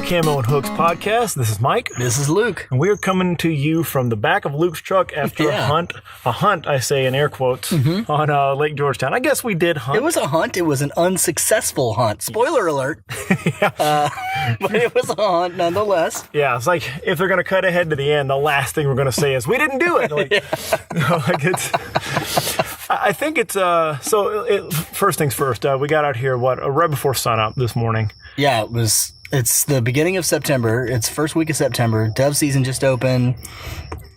the Camo and Hooks podcast. This is Mike. This is Luke. And we're coming to you from the back of Luke's truck after a hunt, I say in air quotes, on Lake Georgetown. I guess we did hunt. It was a hunt. It was an unsuccessful hunt. Spoiler alert. But it was a hunt nonetheless. Yeah, it's like if they're going to cut ahead to the end, the last thing we're going to say is, we didn't do it. I think it's, first things first, we got out here, right before sunup this morning. Yeah, it's the beginning of September. It's first week of September. Dove season just opened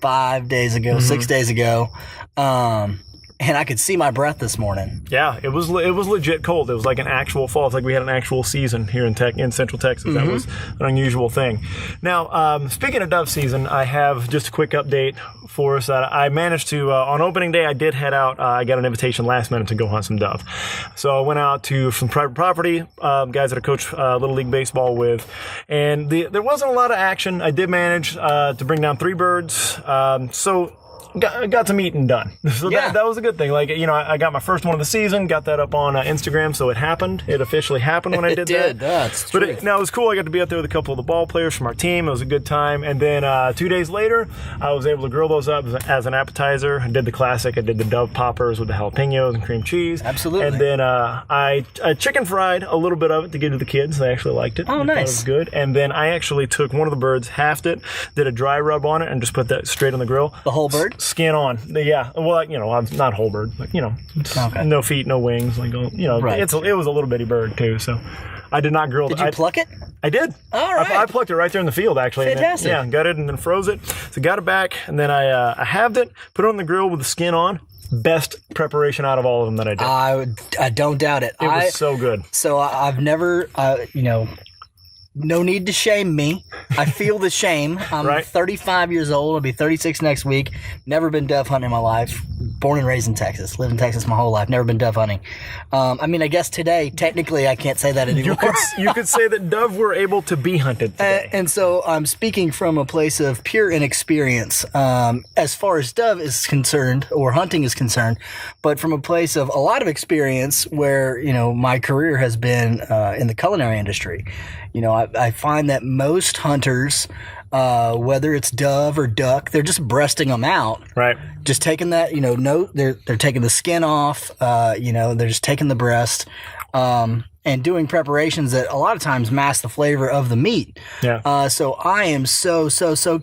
5 days ago, 6 days ago. And I could see my breath this morning. Yeah, it was legit cold. It was like an actual fall. It's like we had an actual season here in Central Texas. That was an unusual thing. Now, speaking of dove season, I have just a quick update for us that I managed to, on opening day, I did head out. I got an invitation last minute to go hunt some dove. So I went out to some private property, guys that I coach Little League Baseball with, and there wasn't a lot of action. I did manage to bring down 3 birds. Got some eating done. So that was a good thing. I got my first one of the season, got that up on Instagram, so it happened. It officially happened when I did that. It did. That's true. But it was cool. I got to be out there with a couple of the ball players from our team. It was a good time. And then 2 days later, I was able to grill those up as an appetizer. I did the classic. I did the dove poppers with the jalapenos and cream cheese. Absolutely. And then I chicken fried a little bit of it to give to the kids. They actually liked it. Oh, nice. It was good. And then I actually took one of the birds, halved it, did a dry rub on it, and just put that straight on the grill. The whole bird? Skin on. Yeah. Well, I'm not whole bird. No feet, no wings. Right. It was a little bitty bird too. So I did not grill it. Did you pluck it? I did. All right. I plucked it right there in the field, actually. Fantastic. Got it and then froze it. So got it back, and then I halved it, put it on the grill with the skin on. Best preparation out of all of them that I did. I don't doubt it. It was so good. So I've never, no need to shame me. I feel the shame. I'm 35 years old. I'll be 36 next week. Never been dove hunting in my life. Born and raised in Texas. Lived in Texas my whole life. Never been dove hunting. I guess today, technically, I can't say that anymore. You could say that dove were able to be hunted today. And so I'm speaking from a place of pure inexperience as far as dove is concerned or hunting is concerned, but from a place of a lot of experience where, my career has been in the culinary industry. I find that most hunters, whether it's dove or duck, they're just breasting them out. Right. Just taking that, they're taking the skin off, they're just taking the breast, and doing preparations that a lot of times mask the flavor of the meat. Yeah. So I am so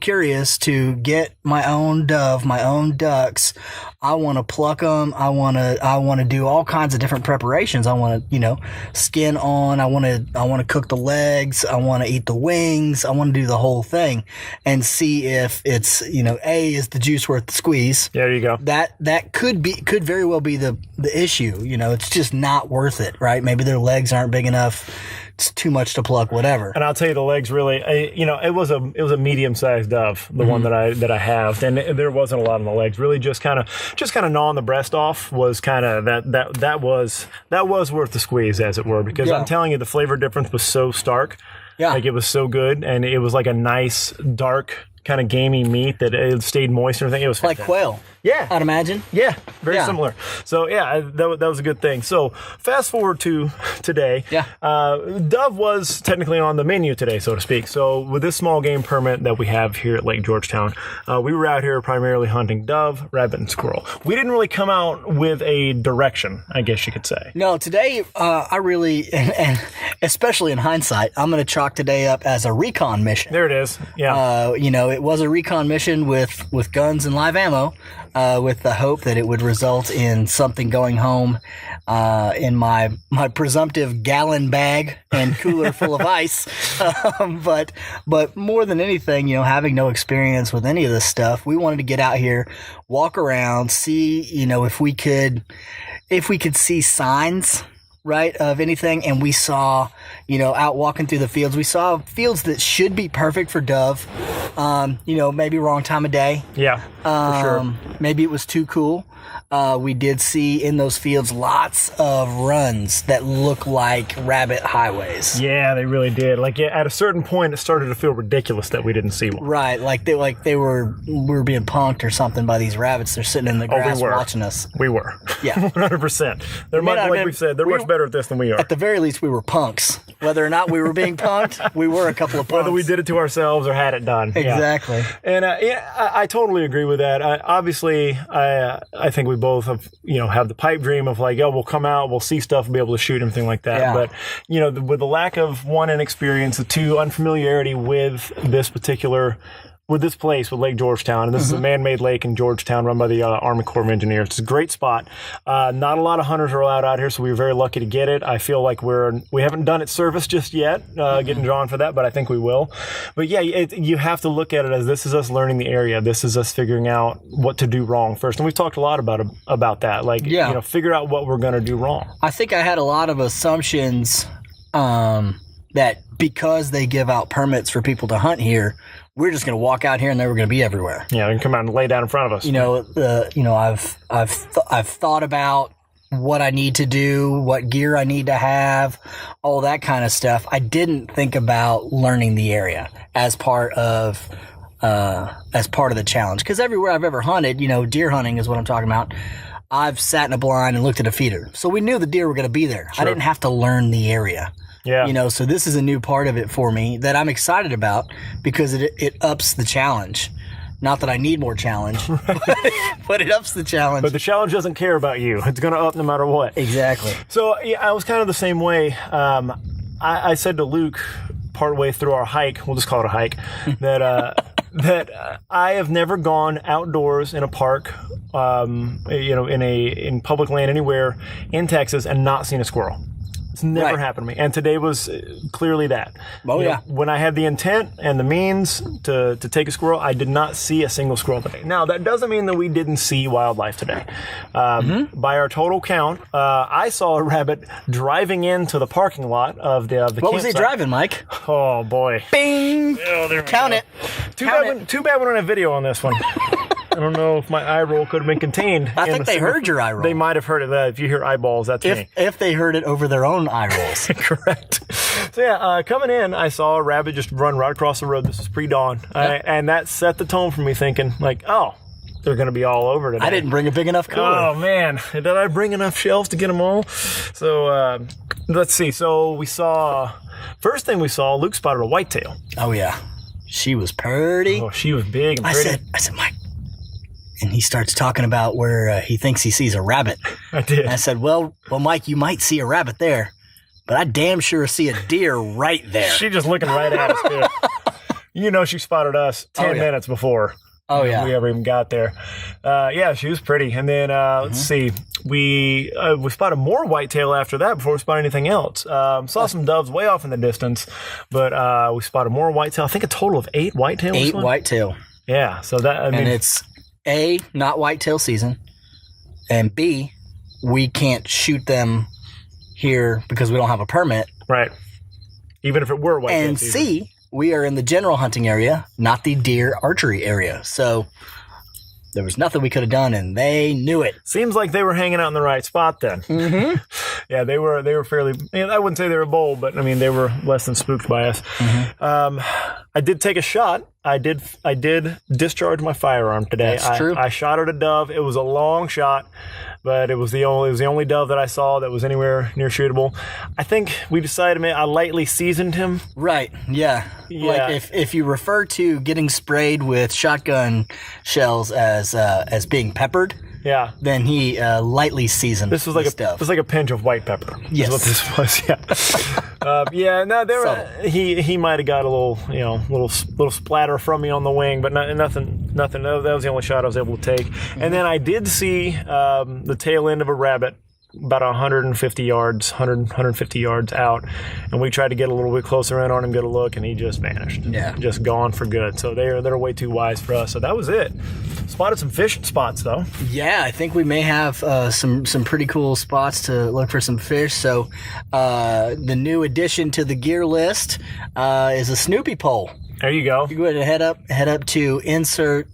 curious to get my own dove, my own ducks. I want to pluck them. I want to do all kinds of different preparations. I want to, skin on. I want to cook the legs. I want to eat the wings. I want to do the whole thing and see if it's, A, is the juice worth the squeeze. There you go. That could very well be the issue. It's just not worth it, right? Maybe their legs aren't big enough. It's too much to pluck, whatever. And I'll tell you, the legs really, it was a medium-sized dove, the one that I halved, and there wasn't a lot on the legs. Really, just kind of gnawing the breast off was kind of that was worth the squeeze, as it were, because I'm telling you, the flavor difference was so stark. Yeah, it was so good, and it was like a nice dark kind of gamey meat that it stayed moist and everything. It was fantastic. Like quail. Yeah. I'd imagine. Yeah, very similar. So, that was a good thing. So, fast forward to today. Yeah. Dove was technically on the menu today, so to speak. So, with this small game permit that we have here at Lake Georgetown, we were out here primarily hunting dove, rabbit, and squirrel. We didn't really come out with a direction, I guess you could say. No, today, I really, and especially in hindsight, I'm going to chalk today up as a recon mission. There it is. Yeah. It was a recon mission with guns and live ammo. With the hope that it would result in something going home in my presumptive gallon bag and cooler full of ice. But more than anything, having no experience with any of this stuff, we wanted to get out here, walk around, see, if we could see signs, right, of anything. And we saw, out walking through the fields, we saw fields that should be perfect for dove. Maybe wrong time of day. Yeah, for sure. Maybe it was too cool. We did see in those fields lots of runs that look like rabbit highways. Yeah, they really did. At a certain point, it started to feel ridiculous that we didn't see one. Right, we were being punked or something by these rabbits. They're sitting in the grass watching us. We were. Yeah, 100%. They're much, like we've said, they're much better at this than we are. At the very least, we were punks. Whether or not we were being punked, we were a couple of punks. Whether we did it to ourselves or had it done. Exactly. Yeah. And I totally agree with that. Obviously, I think we both have the pipe dream of like, we'll come out, we'll see stuff, and be able to shoot everything like that. Yeah. But with the lack of one inexperience, the two unfamiliarity with this place, with Lake Georgetown, and this is a man-made lake in Georgetown run by the Army Corps of Engineers. It's a great spot. Not a lot of hunters are allowed out here, so we were very lucky to get it. I feel like we haven't done it service just yet, getting drawn for that, but I think we will. But yeah, you have to look at it as this is us learning the area. This is us figuring out what to do wrong first, and we've talked a lot about that. Like, figure out what we're going to do wrong. I think I had a lot of assumptions that because they give out permits for people to hunt here, we're just going to walk out here and they were going to be everywhere. Yeah, they can come out and lay down in front of us. I've thought about what I need to do, what gear I need to have, all that kind of stuff. I didn't think about learning the area as part of the challenge. Because everywhere I've ever hunted, deer hunting is what I'm talking about. I've sat in a blind and looked at a feeder, so we knew the deer were going to be there. Sure. I didn't have to learn the area. Yeah. So this is a new part of it for me that I'm excited about because it ups the challenge. Not that I need more challenge, but it ups the challenge. But the challenge doesn't care about you. It's going to up no matter what. Exactly. So yeah, I was kind of the same way. I said to Luke partway through our hike, we'll just call it a hike, that I have never gone outdoors in a park, in public land anywhere in Texas and not seen a squirrel. It's never happened to me. And today was clearly that. Oh, yeah. When I had the intent and the means to take a squirrel, I did not see a single squirrel today. Now, that doesn't mean that we didn't see wildlife today. By our total count, I saw a rabbit driving into the parking lot of the campsite. What was he driving, Mike? Oh, boy. Bing! Oh, there we Count go. it. Too bad we don't have video on this one. I don't know if my eye roll could have been contained. I think they heard your eye roll. They might have heard it. If you hear eyeballs, that's me. If they heard it over their own eye rolls. Correct. So yeah, coming in, I saw a rabbit just run right across the road. This is pre-dawn. And that set the tone for me thinking, like, they're going to be all over today. I didn't bring a big enough cooler. Oh, man. Did I bring enough shelves to get them all? So let's see. So first thing we saw, Luke spotted a whitetail. Oh, yeah. She was pretty. Oh, she was big and pretty. I said, Mike. And he starts talking about where he thinks he sees a rabbit. I did. And I said, well, Mike, you might see a rabbit there, but I damn sure see a deer right there. She's just looking right at us, too. She spotted us 10 minutes before we ever even got there. She was pretty. And then, let's see, we spotted more whitetail after that before we spotted anything else. Saw some doves way off in the distance, but we spotted more whitetail. I think a total of 8 whitetail. 8 whitetail. Yeah, so that, and it's A, not whitetail season, and B, we can't shoot them here because we don't have a permit. Right. Even if it were whitetail and season. C, we are in the general hunting area, not the deer archery area. So there was nothing we could have done, and they knew it. Seems like they were hanging out in the right spot then. Mm-hmm. Yeah, they were fairly. I wouldn't say they were bold, but I mean they were less than spooked by us. Mm-hmm. I did take a shot. I did discharge my firearm today. That's true. I shot at a dove. It was a long shot, but it was the only dove that I saw that was anywhere near shootable. I think we decided I lightly seasoned him. Right. Yeah. Like if you refer to getting sprayed with shotgun shells as being peppered. Yeah. Then he lightly seasoned this was like stuff. It was like a pinch of white pepper. Yes. Is what this was. Yeah. He might have got a little splatter from me on the wing, but nothing. That was the only shot I was able to take. Mm-hmm. And then I did see the tail end of a rabbit about 150 yards out, and we tried to get a little bit closer in on him, get a look, and he just vanished. Yeah, just gone for good. So they're way too wise for us. So that was it. Spotted some fishing spots though. Yeah, I think we may have some pretty cool spots to look for some fish. So the new addition to the gear list is a Snoopy pole. There you go. You go ahead and head up to insert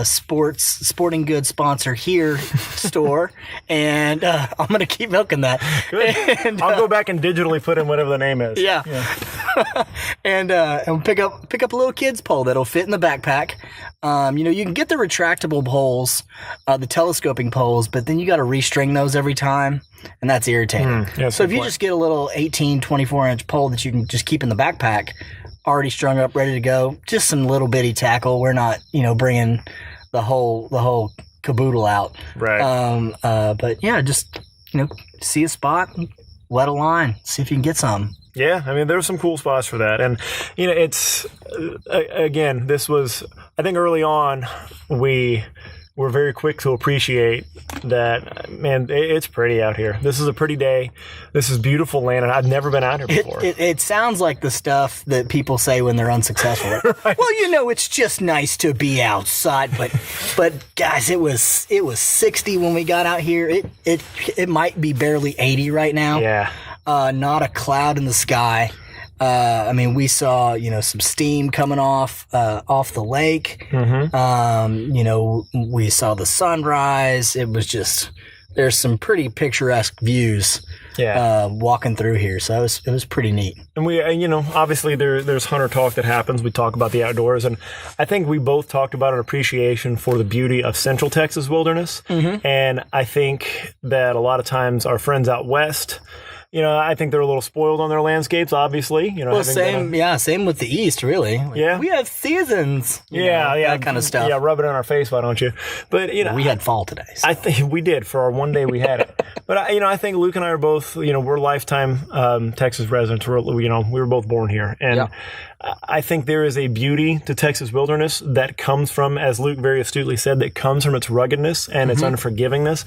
sporting goods sponsor here store, and I'm going to keep milking that. Good. And, I'll go back and digitally put in whatever the name is. Yeah. and pick up a little kid's pole that'll fit in the backpack. You can get the retractable poles, the telescoping poles, but then you got to restring those every time, and that's irritating. So if you just get a little 18, 24-inch pole that you can just keep in the backpack, already strung up, ready to go, just some little bitty tackle. We're not, bringing the whole caboodle out. Right. But yeah, just, see a spot, let a line, see if you can get some. Yeah, I mean, there's some cool spots for that. And, it's, again, this was, I think early on, we were very quick to appreciate that, man, it's pretty out here. This is a pretty day. This is beautiful land, and I've never been out here before. It sounds like the stuff that people say when they're unsuccessful. Right. Well, it's just nice to be outside, but guys, it was 60 when we got out here. It might be barely 80 right now. Yeah. Not a cloud in the sky. We saw, some steam coming off the lake. We saw the sunrise. It was just, there's some pretty picturesque views. Yeah. Walking through here. So it was pretty neat. And we, obviously there's hunter talk that happens. We talk about the outdoors, and I think we both talked about an appreciation for the beauty of Central Texas wilderness. And I think that a lot of times our friends out west, I think they're a little spoiled on their landscapes, obviously. Same with the East, really. We have seasons. That kind of stuff. Yeah, rub it on our face, why don't you? But, we had fall today. So. I think we did. For our one day, we had it. But, I think Luke and I are both, we're lifetime Texas residents. We were both born here. And I think there is a beauty to Texas wilderness that comes from, as Luke very astutely said, that comes from its ruggedness and its unforgivingness.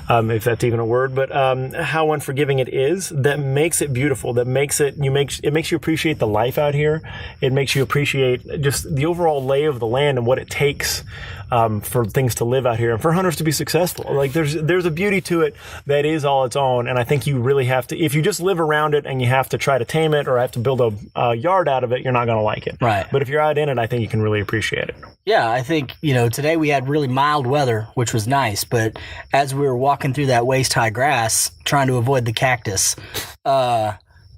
If that's even a word, but how unforgiving it is, that makes it beautiful. That makes it makes you appreciate the life out here. It makes you appreciate just the overall lay of the land and what it takes for things to live out here and for hunters to be successful. Like there's a beauty to it that is all its own, and I think you really have to. If you just live around it and you have to try to tame it or have to build a yard out of it, you're not going to like it. Right. But if you're out in it, I think you can really appreciate it. Yeah, I think, today we had really mild weather, which was nice, but as we were walking through that waist-high grass, trying to avoid the cactus,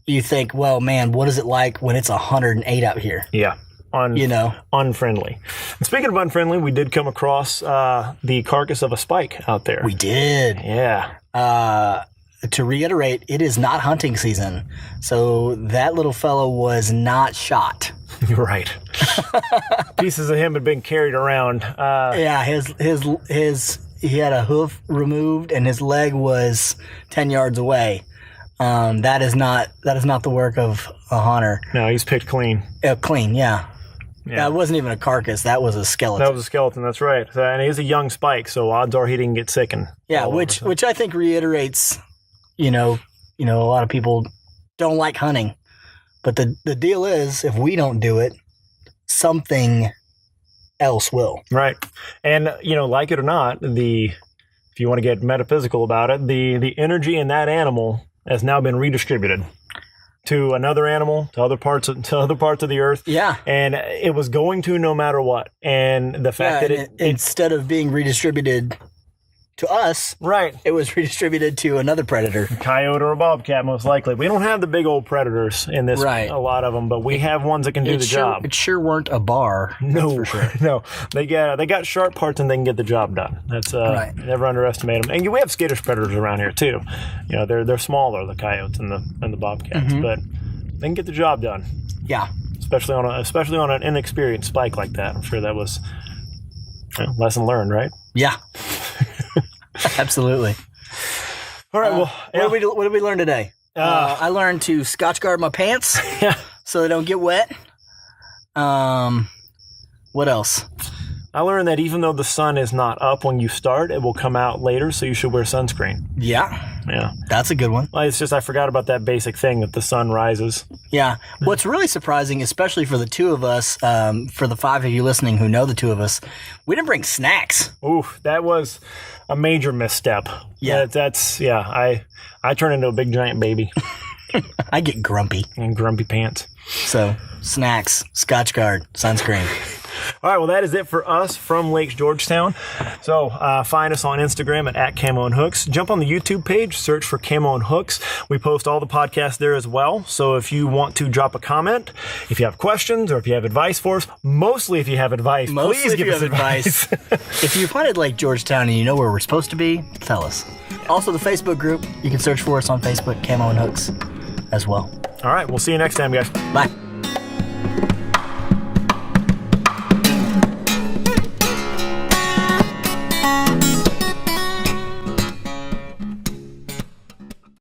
you think, well, man, what is it like when it's 108 out here? Yeah. Unfriendly. And speaking of unfriendly, we did come across the carcass of a spike out there. We did. Yeah. To reiterate, it is not hunting season, so that little fellow was not shot. You're right. Pieces of him had been carried around. He had a hoof removed and his leg was 10 yards away. That is not the work of a hunter. No, he's picked clean. Clean, yeah. Yeah, it wasn't even a carcass. That was a skeleton. That was a skeleton. That's right. And he's a young spike, so odds are he didn't get sickened. Yeah, which I think reiterates, a lot of people don't like hunting, but the deal is, if we don't do it, something else will. Right, and like it or not, if you want to get metaphysical about it, the energy in that animal has now been redistributed to another animal, to other parts of the earth. Yeah. And it was going to no matter what. And the fact that instead of being redistributed to us, right, it was redistributed to another predator. Coyote or a bobcat, most likely. We don't have the big old predators in this, right, a lot of them, but we have ones that can do the job. It sure weren't a bar. No, for sure. No. They got sharp parts and they can get the job done. That's right. Never underestimate them. And we have skittish predators around here too. They're smaller, the coyotes and the bobcats, but they can get the job done. Yeah. Especially on an inexperienced spike like that. I'm sure that was lesson learned, right? Yeah. Absolutely. All right. What did we learn today? I learned to Scotch guard my pants so they don't get wet. What else? I learned that even though the sun is not up when you start, it will come out later, so you should wear sunscreen. Yeah. That's a good one. Well, it's just I forgot about that basic thing that the sun rises. Yeah. What's really surprising, especially for the two of us, for the five of you listening who know the two of us, we didn't bring snacks. Ooh, that was a major misstep. Yeah. I turn into a big giant baby. I get grumpy. And grumpy pants. So, snacks, Scotch guard, sunscreen. All right, well, that is it for us from Lake Georgetown. So find us on Instagram at Camo and Hooks. Jump on the YouTube page, search for Camo and Hooks. We post all the podcasts there as well. So if you want to drop a comment, if you have questions, or if you have advice for us, mostly if you have advice, please give us advice. If you've hunted Lake Georgetown and you know where we're supposed to be, tell us. Also, the Facebook group, you can search for us on Facebook, Camo and Hooks, as well. All right, we'll see you next time, guys. Bye.